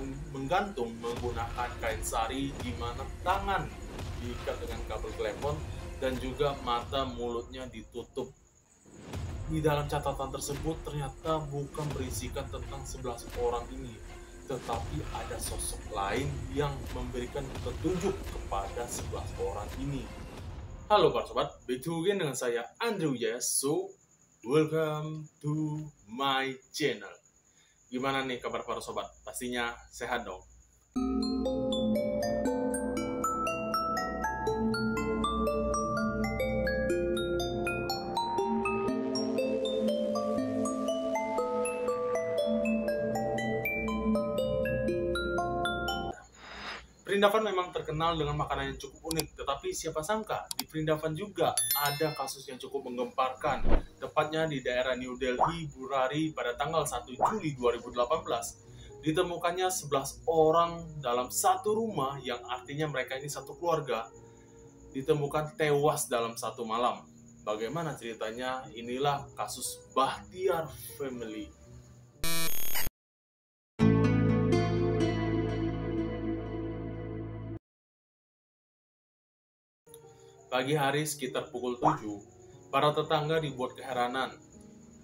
keadaan menggantung menggunakan kain sari di mana tangan diikat dengan kabel telepon dan juga mata mulutnya ditutup. Di dalam catatan tersebut ternyata bukan berisikan tentang 11 orang ini, tetapi ada sosok lain yang memberikan petunjuk kepada 11 orang ini. Halo para sobat, back to again dengan saya Andrew Wijaya. So, welcome to my channel. Gimana nih kabar para sobat? Pastinya sehat dong. Perindavan memang terkenal dengan makanan yang cukup unik, tetapi siapa sangka di Perindavan juga ada kasus yang cukup menggemparkan, tepatnya di daerah New Delhi, Burari pada tanggal 1 Juli 2018. Ditemukannya 11 orang dalam satu rumah yang artinya mereka ini satu keluarga, ditemukan tewas dalam satu malam. Bagaimana ceritanya? Inilah kasus Bahtiar Family. Pagi hari sekitar pukul 7, para tetangga dibuat keheranan.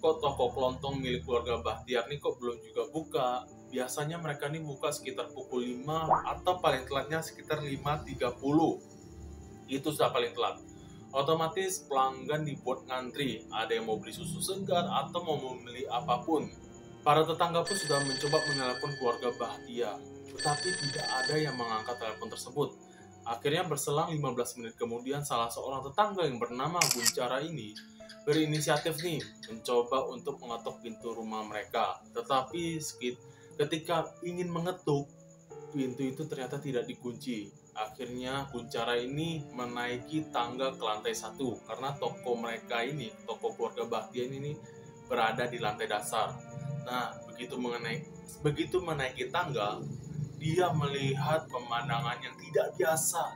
Kok toko kelontong milik keluarga Bahtiar ini kok belum juga buka? Biasanya mereka ini buka sekitar pukul 5 atau paling telatnya sekitar 5.30. Itu sudah paling telat. Otomatis pelanggan dibuat ngantri, ada yang mau beli susu segar atau mau membeli apapun. Para tetangga pun sudah mencoba menelepon keluarga Bahtiar, tetapi tidak ada yang mengangkat telepon tersebut. Akhirnya berselang 15 menit kemudian salah seorang tetangga yang bernama Guncara ini berinisiatif nih mencoba untuk mengetuk pintu rumah mereka. Tetapi ketika ingin mengetuk, pintu itu ternyata tidak dikunci. Akhirnya Guncara ini menaiki tangga ke lantai 1 karena toko mereka ini, toko keluarga Bahtiar ini berada di lantai dasar. Nah, begitu menaiki tangga, dia melihat pemandangan yang tidak biasa,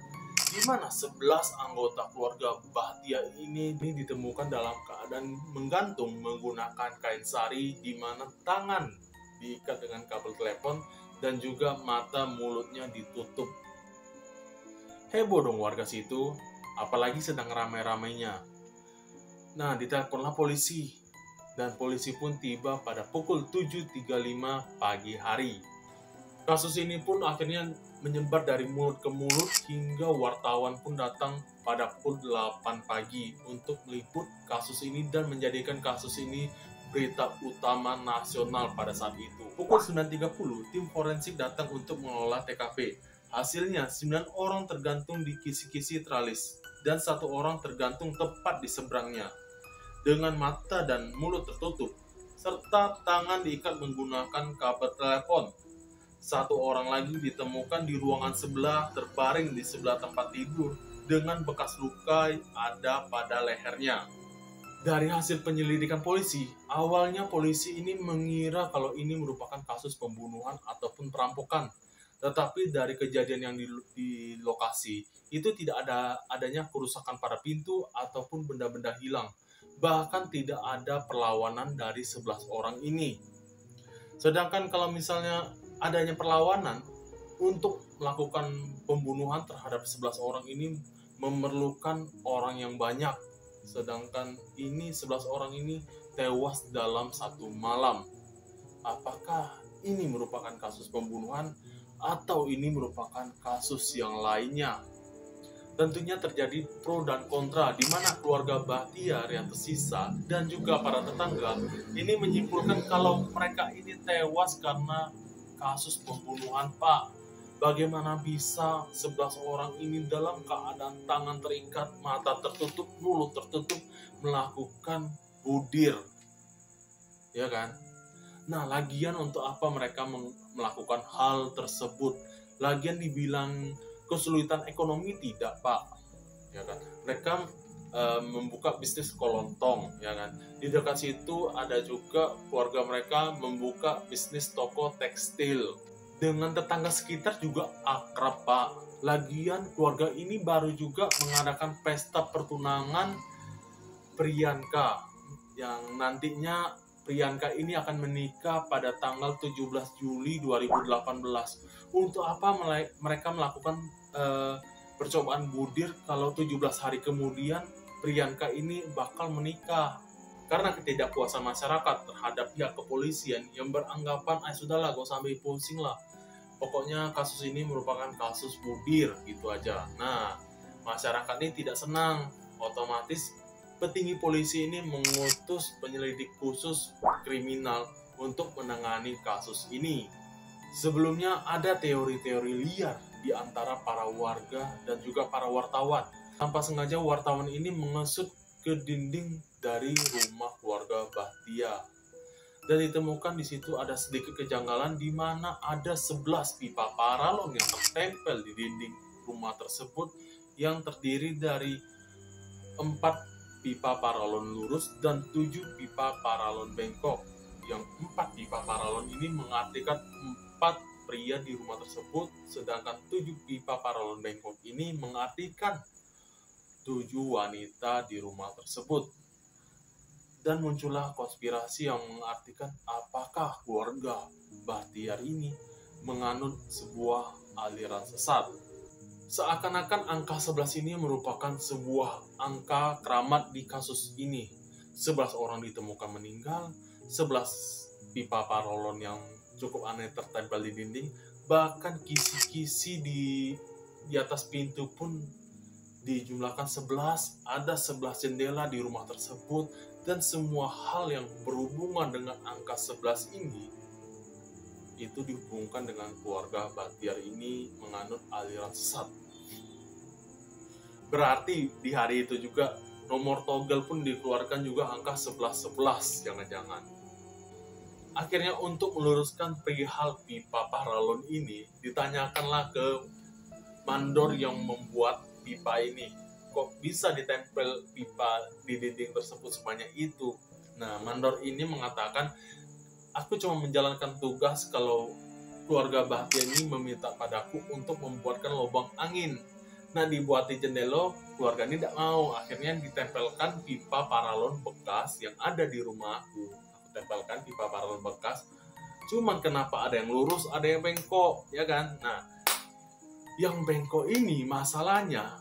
di mana 11 anggota keluarga Bahtiar ini ditemukan dalam keadaan menggantung menggunakan kain sari, di mana tangan diikat dengan kabel telepon dan juga mata mulutnya ditutup. Heboh dong warga situ, apalagi sedang ramai-ramainya. Nah, diteleponlah polisi, dan polisi pun tiba pada pukul 7.35 pagi hari. Kasus ini pun akhirnya menyebar dari mulut ke mulut hingga wartawan pun datang pada pukul 8 pagi untuk meliput kasus ini dan menjadikan kasus ini berita utama nasional pada saat itu. Pukul 9.30, tim forensik datang untuk mengelola TKP. Hasilnya, 9 orang tergantung di kisi-kisi tralis dan 1 orang tergantung tepat di seberangnya dengan mata dan mulut tertutup, serta tangan diikat menggunakan kabel telepon. 1 orang lagi ditemukan di ruangan sebelah terbaring di sebelah tempat tidur dengan bekas luka ada pada lehernya. Dari hasil penyelidikan polisi, awalnya polisi ini mengira kalau ini merupakan kasus pembunuhan ataupun perampokan. Tetapi dari kejadian yang di lokasi, itu tidak adanya kerusakan pada pintu ataupun benda-benda hilang. Bahkan tidak ada perlawanan dari 11 orang ini. Sedangkan kalau misalnya adanya perlawanan untuk melakukan pembunuhan terhadap 11 orang ini memerlukan orang yang banyak. Sedangkan ini 11 orang ini tewas dalam satu malam. Apakah ini merupakan kasus pembunuhan atau ini merupakan kasus yang lainnya? Tentunya terjadi pro dan kontra, di mana keluarga Bahtiar yang tersisa dan juga para tetangga ini menyimpulkan kalau mereka ini tewas karena kasus pembunuhan, Pak. Bagaimana bisa 11 orang ini dalam keadaan tangan terikat, mata tertutup, mulut tertutup, melakukan budir? Ya kan? Nah, lagian untuk apa mereka melakukan hal tersebut? Lagian dibilang kesulitan ekonomi tidak, Pak. Ya kan? Mereka membuka bisnis kelontong, ya kan? Di dekat situ ada juga keluarga mereka membuka bisnis toko tekstil. Dengan tetangga sekitar juga akrab, Pak. Lagian keluarga ini baru juga mengadakan pesta pertunangan Priyanka, yang nantinya Priyanka ini akan menikah pada tanggal 17 Juli 2018. Untuk apa mereka melakukan percobaan budir kalau 17 hari kemudian Priyanka ini bakal menikah? Karena ketidakpuasan masyarakat terhadap pihak kepolisian yang beranggapan, sudahlah, gak usah ambil pusing lah. Pokoknya kasus ini merupakan kasus budir, gitu aja. Nah, masyarakat ini tidak senang. Otomatis petinggi polisi ini mengutus penyelidik khusus kriminal untuk menangani kasus ini. Sebelumnya ada teori-teori liar di antara para warga dan juga para wartawan. Tanpa sengaja wartawan ini mengesut ke dinding dari rumah keluarga Bahtiar. Dan ditemukan di situ ada sedikit kejanggalan di mana ada 11 pipa paralon yang tertempel di dinding rumah tersebut yang terdiri dari 4 pipa paralon lurus dan 7 pipa paralon bengkok. Yang 4 pipa paralon ini mengartikan 4 pria di rumah tersebut, sedangkan 7 pipa paralon bengkok ini mengartikan 7 wanita di rumah tersebut. Dan muncullah konspirasi yang mengartikan apakah keluarga Bahtiar ini menganut sebuah aliran sesat. Seakan-akan angka 11 ini merupakan sebuah angka keramat di kasus ini. 11 orang ditemukan meninggal, 11 pipa paralon yang cukup aneh tertempel di dinding, bahkan kisi-kisi di atas pintu pun dijumlahkan 11, ada 11 jendela di rumah tersebut, dan semua hal yang berhubungan dengan angka 11 ini itu dihubungkan dengan keluarga Bahtiar ini menganut aliran sesat. Berarti di hari itu juga nomor togel pun dikeluarkan juga angka 1111, jangan-jangan. Akhirnya untuk meluruskan perihal pipa paralon ini, ditanyakanlah ke mandor yang membuat pipa ini. Kok bisa ditempel pipa di dinding tersebut sebanyak itu? Nah, mandor ini mengatakan, aku cuma menjalankan tugas kalau keluarga Bahtiar ini meminta padaku untuk membuatkan lubang angin. Nah, dibuati jendela, keluarga ini tidak mau. Akhirnya ditempelkan pipa paralon bekas yang ada di rumahku. Aku tempelkan pipa paralon bekas. Cuman kenapa ada yang lurus, ada yang bengkok, ya kan? Nah, yang bengkok ini masalahnya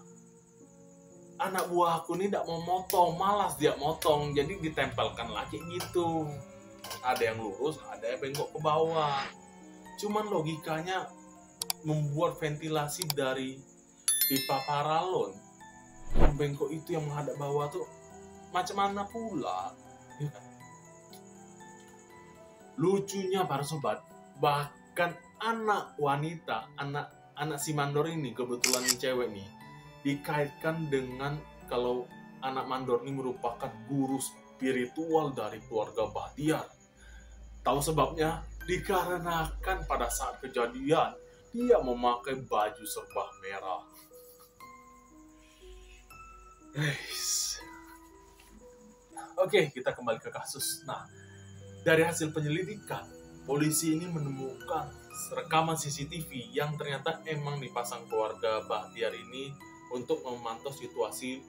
anak buahku ini tidak mau motong, malas dia motong, jadi ditempelkan lagi gitu. Ada yang lurus, ada yang bengkok ke bawah. Cuman logikanya membuat ventilasi dari pipa paralon yang bengkok itu yang menghadap bawah tuh macam mana pula? Lucunya para sobat, bahkan anak wanita, anak si mandor ini, kebetulan ini cewek nih, dikaitkan dengan kalau anak mandor ini merupakan guru spiritual dari keluarga Bahtiar. Tahu sebabnya? Dikarenakan pada saat kejadian dia memakai baju serba merah. Oke, kita kembali ke kasus. Nah, dari hasil penyelidikan, polisi ini menemukan rekaman CCTV yang ternyata emang dipasang keluarga Bahtiar ini untuk memantau situasi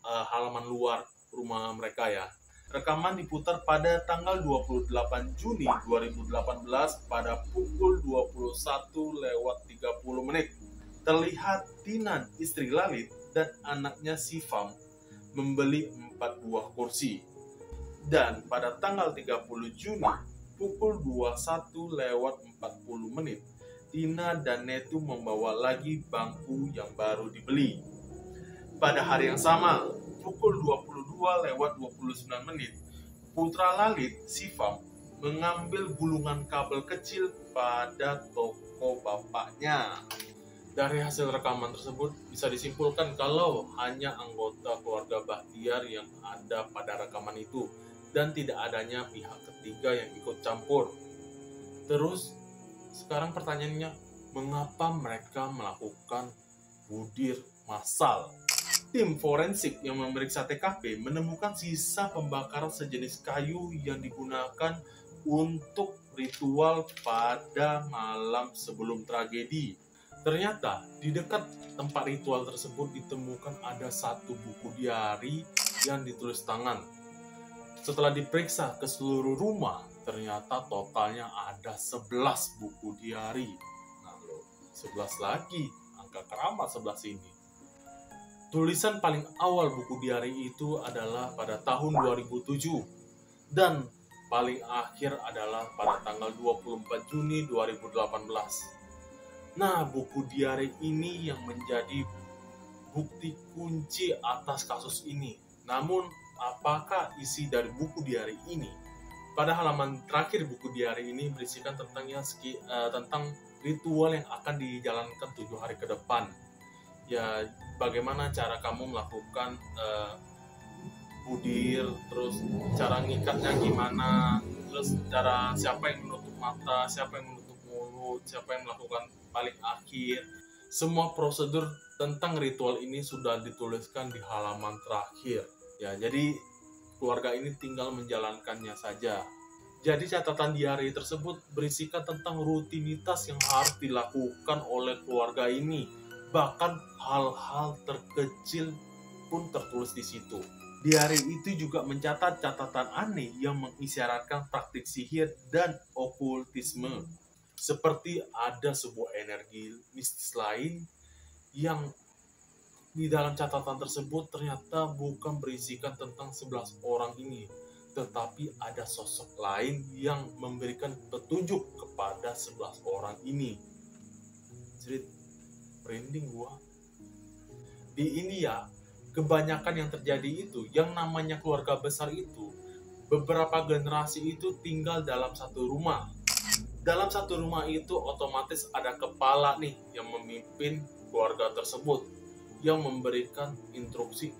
halaman luar rumah mereka ya. Rekaman diputar pada tanggal 28 Juni 2018 pada pukul 21:30. Terlihat Tina, istri Lalit, dan anaknya Sifam membeli 4 buah kursi. Dan pada tanggal 30 Juni pukul 21:40, Tina dan Netu membawa lagi bangku yang baru dibeli. Pada hari yang sama, pukul 22:29, putra Lalit, Sifam, mengambil gulungan kabel kecil pada toko bapaknya. Dari hasil rekaman tersebut bisa disimpulkan kalau hanya anggota keluarga Bahtiar yang ada pada rekaman itu dan tidak adanya pihak ketiga yang ikut campur. Terus sekarang pertanyaannya, mengapa mereka melakukan budir massal? Tim forensik yang memeriksa TKP menemukan sisa pembakaran sejenis kayu yang digunakan untuk ritual pada malam sebelum tragedi. Ternyata di dekat tempat ritual tersebut ditemukan ada satu buku diari yang ditulis tangan. Setelah diperiksa ke seluruh rumah, ternyata totalnya ada 11 buku diari. Nah, 11 lagi, angka keramat 11 ini. Tulisan paling awal buku diari itu adalah pada tahun 2007 dan paling akhir adalah pada tanggal 24 Juni 2018. Nah, buku diari ini yang menjadi bukti kunci atas kasus ini. Namun, apakah isi dari buku diari ini? Pada halaman terakhir buku diari ini berisikan tentang ritual yang akan dijalankan 7 hari ke depan. Ya, bagaimana cara kamu melakukan budir, terus cara ngikatnya gimana, terus cara siapa yang menutup mata, siapa yang menutup mulut, siapa yang melakukan paling akhir. Semua prosedur tentang ritual ini sudah dituliskan di halaman terakhir. Ya, jadi keluarga ini tinggal menjalankannya saja. Jadi catatan diari tersebut berisikan tentang rutinitas yang harus dilakukan oleh keluarga ini. Bahkan hal-hal terkecil pun tertulis di situ. Diari itu juga mencatat catatan aneh yang mengisyaratkan praktik sihir dan okultisme. Seperti ada sebuah energi mistis lain yang di dalam catatan tersebut ternyata bukan berisikan tentang 11 orang ini, tetapi ada sosok lain yang memberikan petunjuk kepada 11 orang ini. Jadi merinding gua. Di India, kebanyakan yang terjadi itu, yang namanya keluarga besar itu, beberapa generasi itu tinggal dalam satu rumah. Dalam satu rumah itu otomatis ada kepala nih yang memimpin keluarga tersebut, yang memberikan instruksi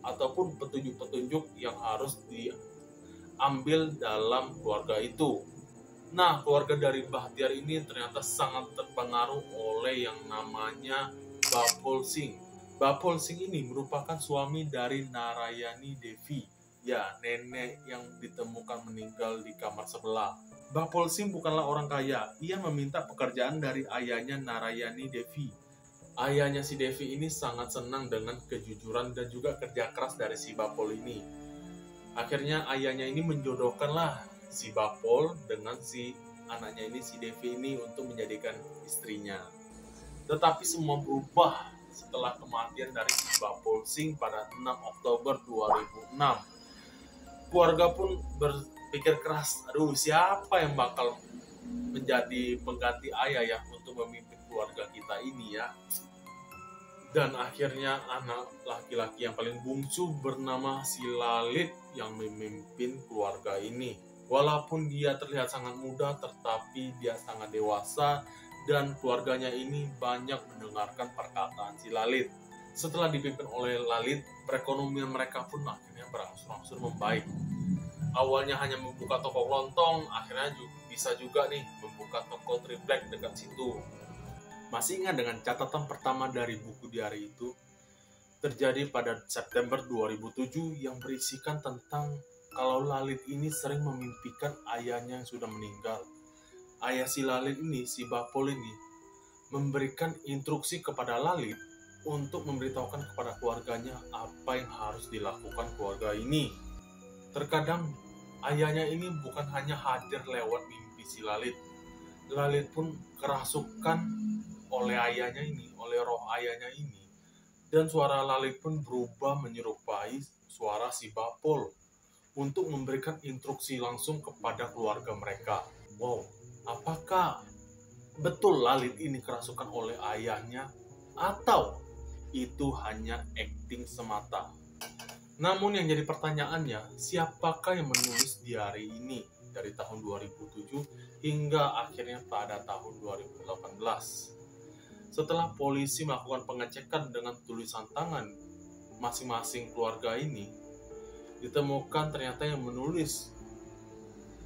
ataupun petunjuk-petunjuk yang harus diambil dalam keluarga itu. Nah, keluarga dari Bahtiar ini ternyata sangat terpengaruh oleh yang namanya Bapol Singh. Bapol Singh ini merupakan suami dari Narayani Devi, ya nenek yang ditemukan meninggal di kamar sebelah. Bapol Singh bukanlah orang kaya, ia meminta pekerjaan dari ayahnya Narayani Devi. Ayahnya si Devi ini sangat senang dengan kejujuran dan juga kerja keras dari si Bapol ini. Akhirnya ayahnya ini menjodohkanlah si Bapol dengan si anaknya ini, si Devi ini, untuk menjadikan istrinya. Tetapi semua berubah setelah kematian dari si Bapol Singh pada 6 Oktober 2006. Keluarga pun berpikir keras, aduh siapa yang bakal menjadi pengganti ayah ya untuk memimpin keluarga kita ini ya. Dan akhirnya anak laki-laki yang paling bungsu bernama si Lalit yang memimpin keluarga ini. Walaupun dia terlihat sangat muda, tetapi dia sangat dewasa dan keluarganya ini banyak mendengarkan perkataan si Lalit. Setelah dipimpin oleh Lalit, perekonomian mereka pun akhirnya berangsur-angsur membaik. Awalnya hanya membuka toko kelontong, akhirnya bisa juga nih membuka toko triplek dekat situ. Masih ingat dengan catatan pertama dari buku diari itu? Terjadi pada September 2007 yang berisikan tentang kalau Lalit ini sering memimpikan ayahnya yang sudah meninggal. Ayah si Lalit ini, si Bapol ini, memberikan instruksi kepada Lalit untuk memberitahukan kepada keluarganya apa yang harus dilakukan keluarga ini. Terkadang ayahnya ini bukan hanya hadir lewat mimpi si Lalit. Lalit pun kerasukan oleh ayahnya ini, oleh roh ayahnya ini. Dan suara Lalit pun berubah menyerupai suara si Bapol untuk memberikan instruksi langsung kepada keluarga mereka. Wow, apakah betul Lalit ini kerasukan oleh ayahnya? Atau itu hanya akting semata? Namun yang jadi pertanyaannya, siapakah yang menulis diari ini dari tahun 2007 hingga akhirnya pada tahun 2018? Setelah polisi melakukan pengecekan dengan tulisan tangan masing-masing keluarga ini, ditemukan ternyata yang menulis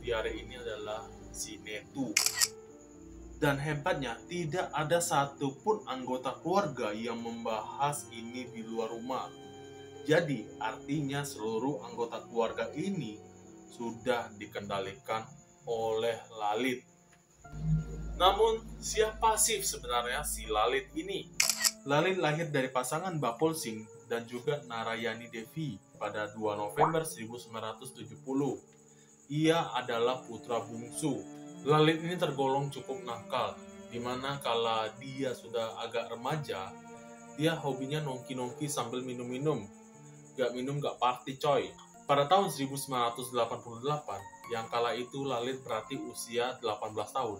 diari ini adalah si Netu. Dan hebatnya, tidak ada satupun anggota keluarga yang membahas ini di luar rumah. Jadi, artinya seluruh anggota keluarga ini sudah dikendalikan oleh Lalit. Namun, siapa sih sebenarnya si Lalit ini? Lalit lahir dari pasangan Bapol Singh dan juga Narayani Devi pada 2 November 1970. Ia adalah putra bungsu. Lalit ini tergolong cukup nakal, di mana kala dia sudah agak remaja, dia hobinya nongki-nongki sambil minum-minum. Gak minum gak party coy. Pada tahun 1988, yang kala itu Lalit berarti usia 18 tahun,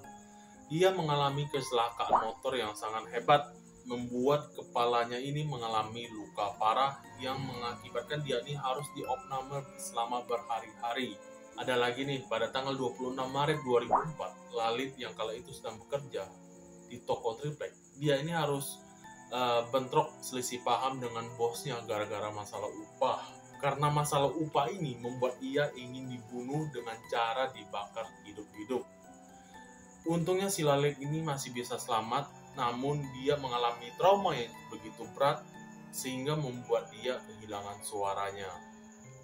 dia mengalami kecelakaan motor yang sangat hebat, membuat kepalanya ini mengalami luka parah yang mengakibatkan dia ini harus diopname selama berhari-hari. Ada lagi nih, pada tanggal 26 Maret 2004, Lalit yang kala itu sedang bekerja di toko triplek. Dia ini harus bentrok selisih paham dengan bosnya gara-gara masalah upah. Karena masalah upah ini membuat ia ingin dibunuh dengan cara dibakar hidup-hidup. Untungnya si Lalit ini masih bisa selamat, namun dia mengalami trauma yang begitu berat sehingga membuat dia kehilangan suaranya.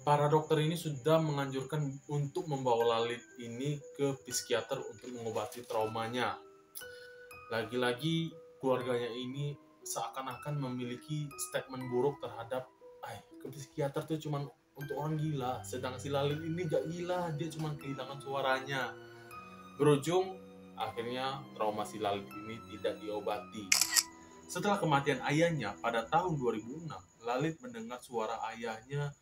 Para dokter ini sudah menganjurkan untuk membawa Lalit ini ke psikiater untuk mengobati traumanya. Lagi-lagi keluarganya ini seakan-akan memiliki statement buruk terhadap ke psikiater tuh cuma untuk orang gila, sedang si Lalit ini gak gila, dia cuma kehilangan suaranya. Berujung akhirnya trauma si Lalit ini tidak diobati. Setelah kematian ayahnya pada tahun 2006, Lalit mendengar suara ayahnya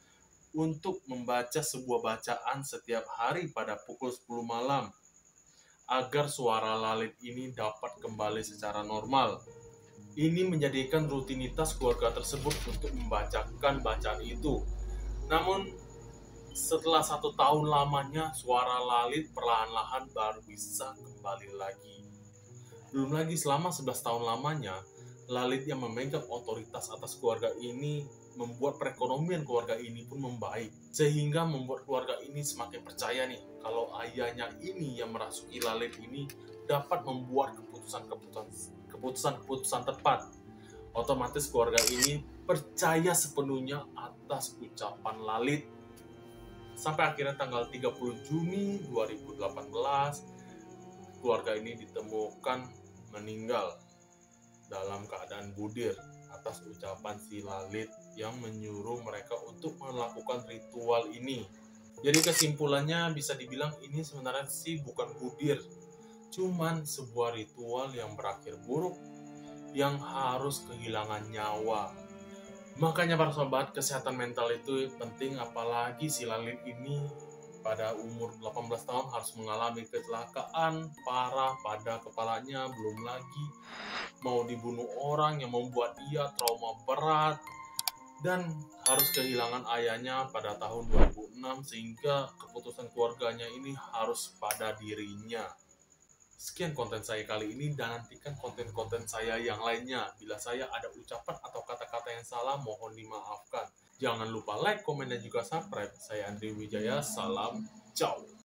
untuk membaca sebuah bacaan setiap hari pada pukul 10 malam agar suara Lalit ini dapat kembali secara normal. Ini menjadikan rutinitas keluarga tersebut untuk membacakan bacaan itu. Namun setelah 1 tahun lamanya, suara Lalit perlahan-lahan baru bisa kembali lagi. Belum lagi selama 11 tahun lamanya, Lalit yang memegang otoritas atas keluarga ini membuat perekonomian keluarga ini pun membaik. Sehingga membuat keluarga ini semakin percaya nih, kalau ayahnya ini yang merasuki Lalit ini dapat membuat keputusan-keputusan tepat. Otomatis keluarga ini percaya sepenuhnya atas ucapan Lalit. Sampai akhirnya tanggal 30 Juni 2018, keluarga ini ditemukan meninggal dalam keadaan budir atas ucapan si Lalit yang menyuruh mereka untuk melakukan ritual ini. Jadi kesimpulannya bisa dibilang ini sebenarnya sih bukan budir, cuman sebuah ritual yang berakhir buruk yang harus kehilangan nyawa. Makanya para sobat, kesehatan mental itu penting, apalagi si Lalit ini pada umur 18 tahun harus mengalami kecelakaan parah pada kepalanya, belum lagi mau dibunuh orang yang membuat dia trauma berat, dan harus kehilangan ayahnya pada tahun 2006 sehingga keputusan keluarganya ini harus pada dirinya. Sekian konten saya kali ini, dan nantikan konten-konten saya yang lainnya. Bila saya ada ucapan atau kata-kata yang salah, mohon dimaafkan. Jangan lupa like, komen, dan juga subscribe. Saya Andri Wijaya, salam, ciao.